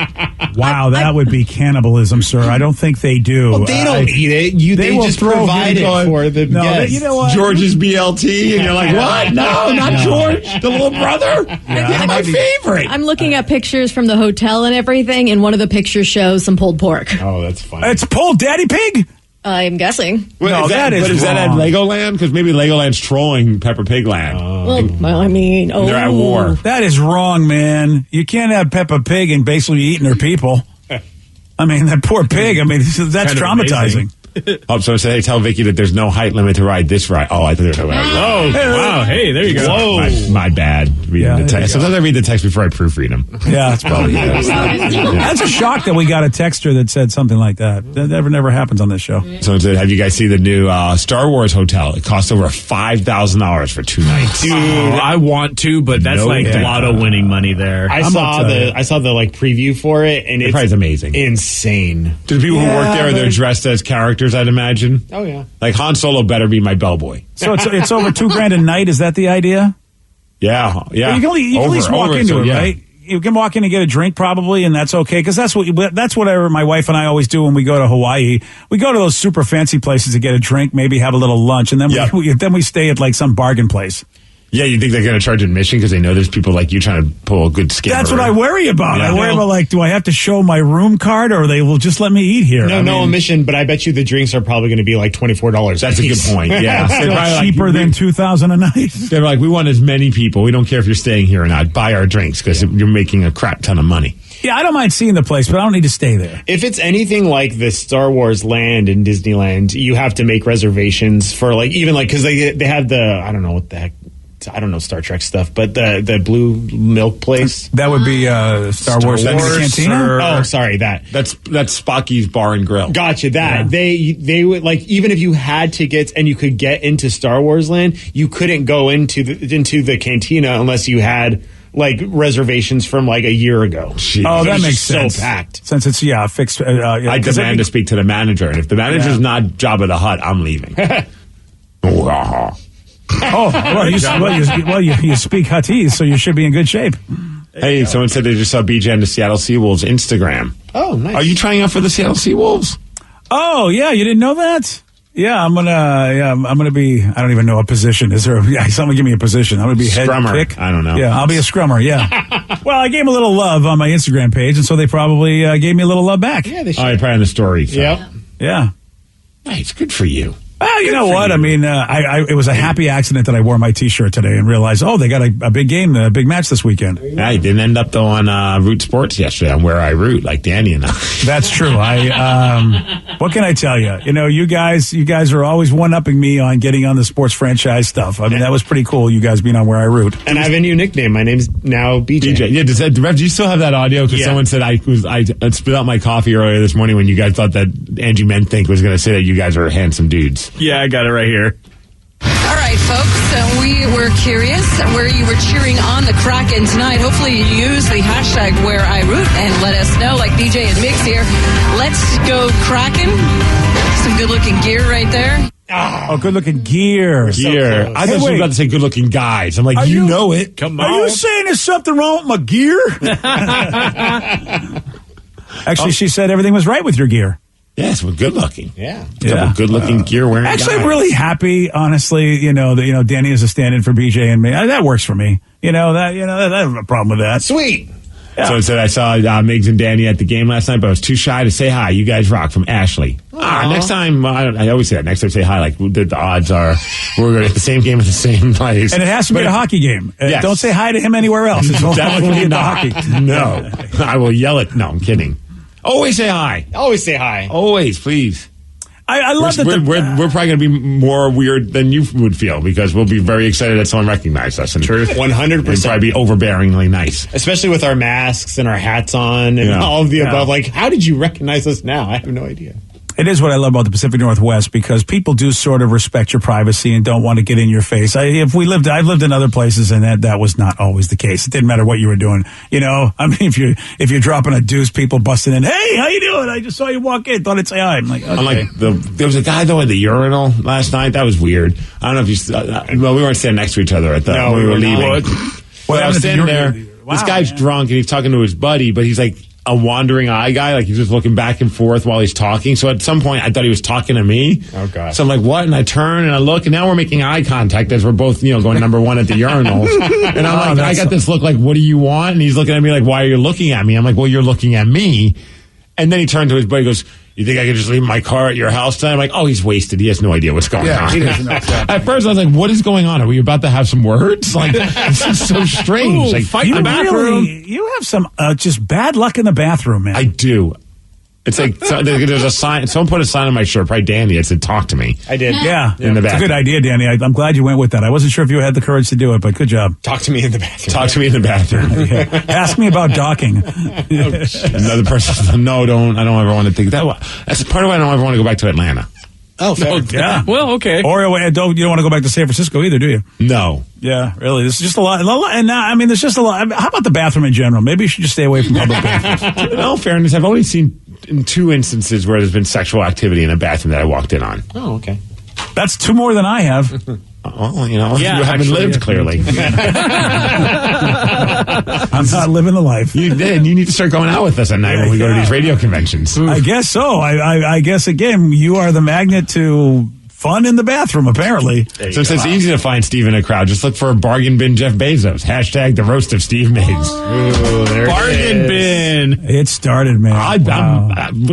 Wow, that would be cannibalism, sir. I don't think they do. Well, they don't eat it. They just provide it for the guests. You know what? George's BLT, and you're like, what? No, not George, the little brother. He's my favorite. I'm looking at pictures from the hotel and everything, and one of the pictures shows some pulled pork. Oh, that's funny. It's pulled Daddy Pig? I'm guessing. No, that is wrong. Is that at Legoland? Because maybe Legoland's trolling Peppa Pig Land. Well, I mean, they're at war. That is wrong, man. You can't have Peppa Pig and basically eating her people. I mean, that poor pig. I mean, that's traumatizing. So say, hey, tell Vicky that there's no height limit to ride this ride. Oh, I thought they were talking about. Oh, wow. Hey, there you go. Whoa. My bad. Reading the text. Sometimes I read the text before I proofread them. Yeah, that's probably That's a shock that we got a texter that said something like that. That never happens on this show. So have you guys seen the new Star Wars hotel? It costs over $5,000 for 2 nights. Dude, I want to, but that's lotto winning money there. I saw the preview for it, and it's amazing, insane. To the people who work there, they're dressed as characters, I'd imagine. Oh yeah, like Han Solo better be my bellboy. So it's over $2,000 a night. Is that the idea? Yeah. Well, you can at least walk into it, right? You can walk in and get a drink probably, and that's okay because that's what my wife and I always do when we go to Hawaii. We go to those super fancy places to get a drink, maybe have a little lunch, and then we stay at like some bargain place. Yeah, you think they're going to charge admission because they know there's people like you trying to pull a good scam? That's what I worry about. Yeah. I worry about, like, do I have to show my room card or they will just let me eat here? No admission, but I bet you the drinks are probably going to be like $24. That's a good point, yeah. Still cheaper than $2,000 a night. They're like, we want as many people. We don't care if you're staying here or not. Buy our drinks because you're making a crap ton of money. Yeah, I don't mind seeing the place, but I don't need to stay there. If it's anything like the Star Wars land in Disneyland, you have to make reservations for because they have the, I don't know what the heck, I don't know Star Trek stuff, but the blue milk place. That would be Star Wars Cantina? Oh, sorry, That's Spocky's Bar and Grill. Gotcha, that. Yeah. They would, like, even if you had tickets and you could get into Star Wars Land, you couldn't go into the cantina unless you had like reservations from like a year ago. Jeez. Oh, that makes sense. So packed. Since it's fixed. I demand to speak to the manager, and if the manager's not Jabba the Hutt, I'm leaving. You speak Huttese, so you should be in good shape. Hey, someone said they just saw BJ on the Seattle Seawolves Instagram. Oh, nice. Are you trying out for the Seattle Seawolves? Oh, yeah, you didn't know that? Yeah, I'm gonna be. I don't even know a position. Is there? Someone give me a position. I'm gonna be head scrummer. kick. I don't know. Yeah, I'll be a scrummer. Yeah. Well, I gave them a little love on my Instagram page, and so they probably gave me a little love back. Yeah, they should. Oh, probably in the story. So. Yep. Yeah. Nice. Good for you. Well, you know what? I mean, it was a happy accident that I wore my T-shirt today and realized, they got a big game, a big match this weekend. I didn't end up though on Root Sports yesterday on Where I Root, like Danny and I. That's true. What can I tell you? You know, you guys are always one-upping me on getting on the sports franchise stuff. I mean, that was pretty cool. You guys being on Where I Root, and I have a new nickname. My name's now BJ. Yeah, Rev, do you still have that audio? Because someone said I spit out my coffee earlier this morning when you guys thought that Angie Menthink was going to say that you guys are handsome dudes. Yeah, I got it right here. All right, folks, we were curious where you were cheering on the Kraken tonight. Hopefully you use the hashtag Where I Root and let us know, like BJ and Mix here. Let's go Kraken. Some good-looking gear right there. Oh, good-looking gear. Gear. So I thought you were about to say good-looking guys. I'm like, you know it. Come on. Are you saying there's something wrong with my gear? Actually, she said everything was right with your gear. Yes, we're good looking. Yeah. Good looking gear wearing. Actually, guy. I'm really happy, honestly, that Danny is a stand-in for BJ and me. That works for me. I have a problem with that. Sweet. Yeah. So instead, I saw Migs and Danny at the game last night, but I was too shy to say hi. You guys rock, from Ashley. Next time, I always say that. Next time, say hi. Like the odds are, we're going to the same game at the same place, and it has to be a hockey game. Yes. Don't say hi to him anywhere else. It's definitely not hockey. No, I will yell it. No, I'm kidding. Always say hi. Always say hi. Always, please. I love that. We're probably going to be more weird than you would feel because we'll be very excited that someone recognized us. And Truth. 100%. Probably be overbearingly nice. Especially with our masks and our hats on and all of the above. Like, how did you recognize us now? I have no idea. It is what I love about the Pacific Northwest because people do sort of respect your privacy and don't want to get in your face. I've lived in other places and that was not always the case. It didn't matter what you were doing. I mean, if you're dropping a deuce, people busting in, hey, how you doing? I just saw you walk in, thought I'd say hi. I'm like, okay. There was a guy though at the urinal last night. That was weird. I don't know if you. Well, we weren't standing next to each other at the. No, when we were leaving. Well, I was standing there. Wow. This guy's drunk and he's talking to his buddy, but he's like a wandering eye guy. Like he's just looking back and forth while he's talking. So at some point I thought he was talking to me. Oh God. So I'm like, what? And I turn and I look and now we're making eye contact as we're both, going number one at the urinals. And I'm like, I got this look like, what do you want? And he's looking at me like, why are you looking at me? I'm like, well, you're looking at me. And then he turned to his buddy and goes, you think I could just leave my car at your house tonight? I'm like, oh, he's wasted. He has no idea what's going on. He doesn't know what's happening. At first, I was like, what is going on? Are we about to have some words? Like, this is so strange. Ooh, like, fight in the bathroom. You have some just bad luck in the bathroom, man. I do. It's like, there's a sign. Someone put a sign on my shirt, probably Danny. It said, talk to me. I did. Yeah. In the bathroom. It's a good idea, Danny. I'm glad you went with that. I wasn't sure if you had the courage to do it, but good job. Talk to me in the bathroom. Talk to me in the bathroom. Yeah. Ask me about docking. Another person, no, don't. I don't ever want to think that. That's part of why I don't ever want to go back to Atlanta. Oh, fair. Yeah. Well, okay. Or you don't want to go back to San Francisco either, do you? No. Yeah, really. This is just a lot. And now, I mean, there's just a lot. How about the bathroom in general? Maybe you should just stay away from public bathrooms. In all fairness, I've only seen in 2 instances where there's been sexual activity in a bathroom that I walked in on. Oh, okay. That's 2 more than I have. Well, you haven't lived, clearly. I'm not living the life. You did. You need to start going out with us at night when we go to these radio conventions. I guess so. I guess, again, you are the magnet to fun in the bathroom, apparently. Since it's easy to find Steve in a crowd, just look for a bargain bin Jeff Bezos. Hashtag the roast of Steve Miggs. Bargain bin. It started, man.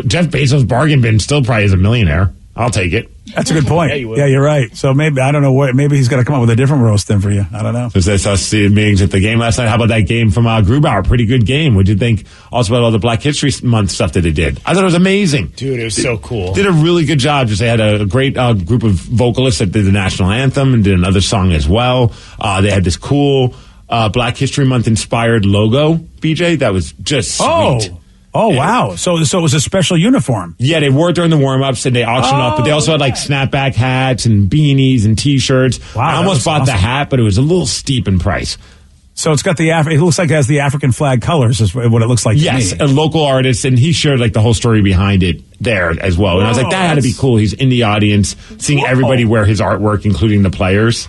Jeff Bezos' bargain bin still probably is a millionaire. I'll take it. That's a good point. Yeah, you're right. So maybe, I don't know maybe he's got to come up with a different roast then for you. I don't know. So that's us Steve Miggs at the game last night. How about that game from Grubauer? Pretty good game. What did you think also about all the Black History Month stuff that they did? I thought it was amazing. Dude, it was so cool. Did a really good job. Just they had a great group of vocalists that did the national anthem and did another song as well. They had this cool Black History Month inspired logo, BJ. That was just sweet. Oh, wow. So it was a special uniform. Yeah, they wore it during the warm-ups and they auctioned off, but they also had like snapback hats and beanies and T-shirts. Wow, I almost bought the hat, but it was a little steep in price. So it's got it looks like it has the African flag colors is what it looks like yes, to me. A local artist, and he shared like the whole story behind it there as well. And I was like, that had to be cool. He's in the audience, seeing everybody wear his artwork, including the players.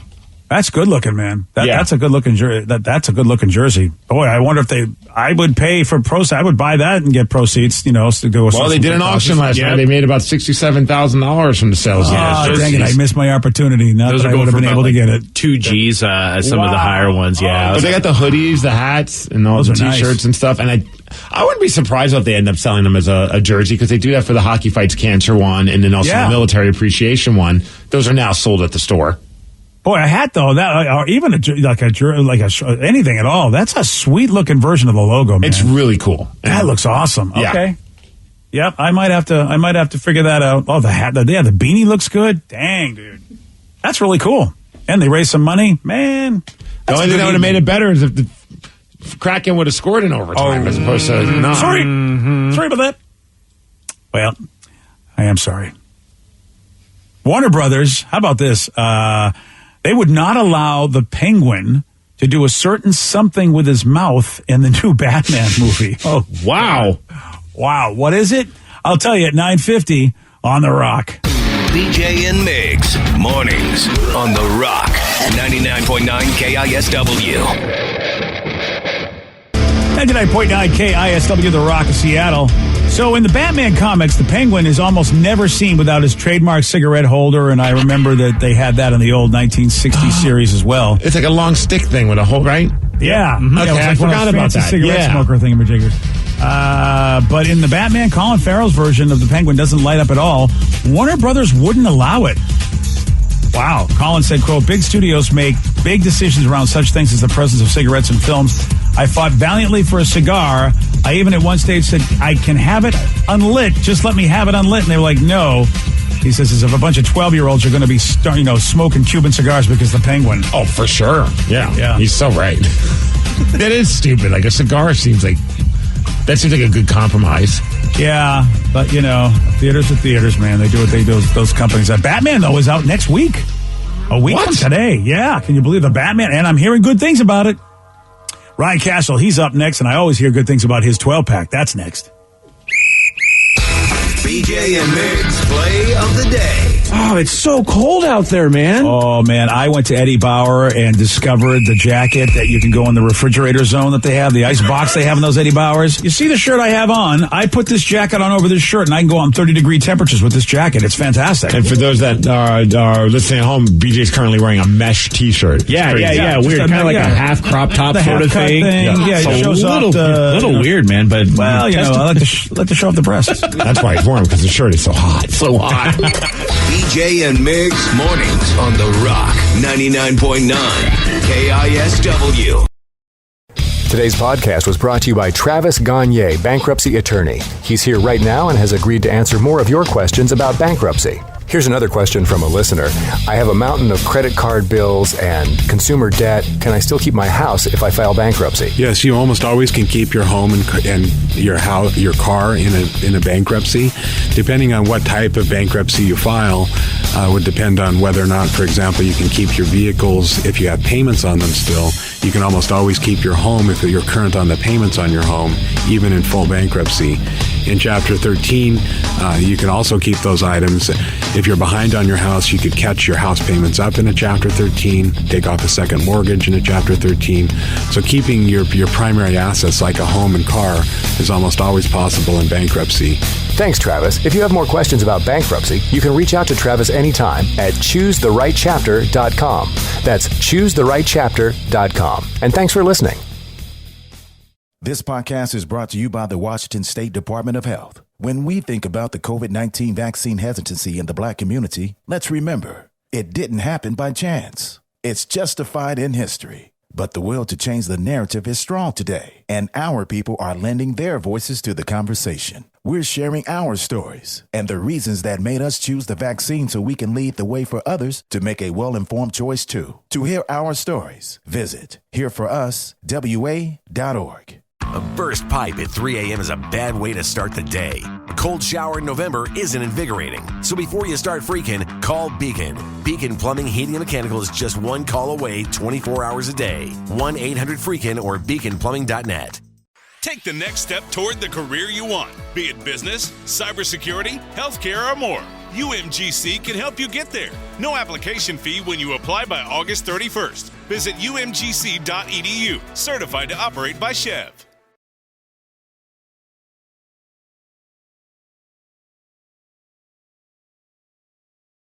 That's good looking, man. That's a good looking jersey. That's a good looking jersey. Boy, I wonder if I would pay for proceeds. I would buy that and get proceeds. To go. Well, they did an auction last night. They made about $67,000 from the sales. Oh, dang it! I missed my opportunity. Not Those that are I would have been able to get it. 2 G's as some of the higher ones. Yeah, but they got the hoodies, the hats, and all the T-shirts nice. and stuff. And I wouldn't be surprised if they end up selling them as a jersey because they do that for the Hockey Fights Cancer one, and then also the Military Appreciation one. Those are now sold at the store. Boy, a hat though, or even anything at all. That's a sweet looking version of the logo, man. It's really cool. That looks awesome. Yeah. Okay. Yep, I might have to figure that out. Oh, the hat, the beanie looks good. Dang, dude, that's really cool. And they raised some money, man. The only thing that would have made it better is if the Kraken would have scored in overtime as opposed to not. Sorry about that. Well, I am sorry. Warner Brothers, how about this? They would not allow the Penguin to do a certain something with his mouth in the new Batman movie. Oh, wow. Wow. What is it? I'll tell you at 9:50 on The Rock. BJ and Migs, mornings on The Rock, 99.9 KISW. 99.9 KISW, The Rock of Seattle. So in the Batman comics, the Penguin is almost never seen without his trademark cigarette holder, and I remember that they had that in the old 1960s series as well. It's like a long stick thing with a hole, right? Yeah. Okay, Yeah, it was like I forgot about that. Cigarette smoker thingamajiggers. But in the Batman, Colin Farrell's version of the Penguin doesn't light up at all. Warner Brothers wouldn't allow it. Wow. Colin said, quote, big studios make big decisions around such things as the presence of cigarettes in films. I fought valiantly for a cigar. I even at one stage said, I can have it unlit. Just let me have it unlit. And they were like, no. He says, as if a bunch of 12-year-olds are going to be smoking Cuban cigars because the Penguin. Oh, for sure. Yeah. He's so right. That is stupid. Like a cigar seems like a good compromise. Yeah, but theaters are theaters, man. They do what they do. Those companies. Batman though is out next week. A week from today. Yeah, can you believe the Batman? And I'm hearing good things about it. Ryan Castle, he's up next, and I always hear good things about his 12-pack. That's next. BJ and Migs play of the day. Oh, it's so cold out there, man. Oh, man. I went to Eddie Bauer and discovered the jacket that you can go in the refrigerator zone that they have, the ice box they have in those Eddie Bauers. You see the shirt I have on? I put this jacket on over this shirt, and I can go on 30-degree temperatures with this jacket. It's fantastic. And for those that are listening at home, BJ's currently wearing a mesh T-shirt. Yeah. Weird. Kind of like a half crop top sort of thing. Yeah, it shows a little weird, man. But I like to show off the breasts. That's why he's warm, because the shirt is so hot. So hot. BJ and Migs, mornings on The Rock, 99.9 KISW. Today's podcast was brought to you by Travis Gagne, bankruptcy attorney. He's here right now and has agreed to answer more of your questions about bankruptcy. Here's another question from a listener. I have a mountain of credit card bills and consumer debt. Can I still keep my house if I file bankruptcy? Yes, you almost always can keep your home and your house, your car in a bankruptcy. Depending on what type of bankruptcy you file, would depend on whether or not, for example, you can keep your vehicles if you have payments on them still. You can almost always keep your home if you're current on the payments on your home, even in full bankruptcy. In Chapter 13, you can also keep those items. If you're behind on your house, you could catch your house payments up in a Chapter 13, take off a second mortgage in a Chapter 13. So keeping your primary assets like a home and car is almost always possible in bankruptcy. Thanks, Travis. If you have more questions about bankruptcy, you can reach out to Travis anytime at choosetherightchapter.com. That's choosetherightchapter.com. And thanks for listening. This podcast is brought to you by the Washington State Department of Health. When we think about the COVID-19 vaccine hesitancy in the Black community, let's remember, it didn't happen by chance. It's justified in history. But the will to change the narrative is strong today, and our people are lending their voices to the conversation. We're sharing our stories and the reasons that made us choose the vaccine so we can lead the way for others to make a well-informed choice too. To hear our stories, visit hereforuswa.org. A burst pipe at 3 a.m. is a bad way to start the day. A cold shower in November isn't invigorating. So before you start freaking, call Beacon. Beacon Plumbing, Heating, and Mechanical is just one call away 24 hours a day. 1-800-FREAKIN or beaconplumbing.net. Take the next step toward the career you want, be it business, cybersecurity, healthcare, or more. UMGC can help you get there. No application fee when you apply by August 31st. Visit umgc.edu. Certified to operate by Chev.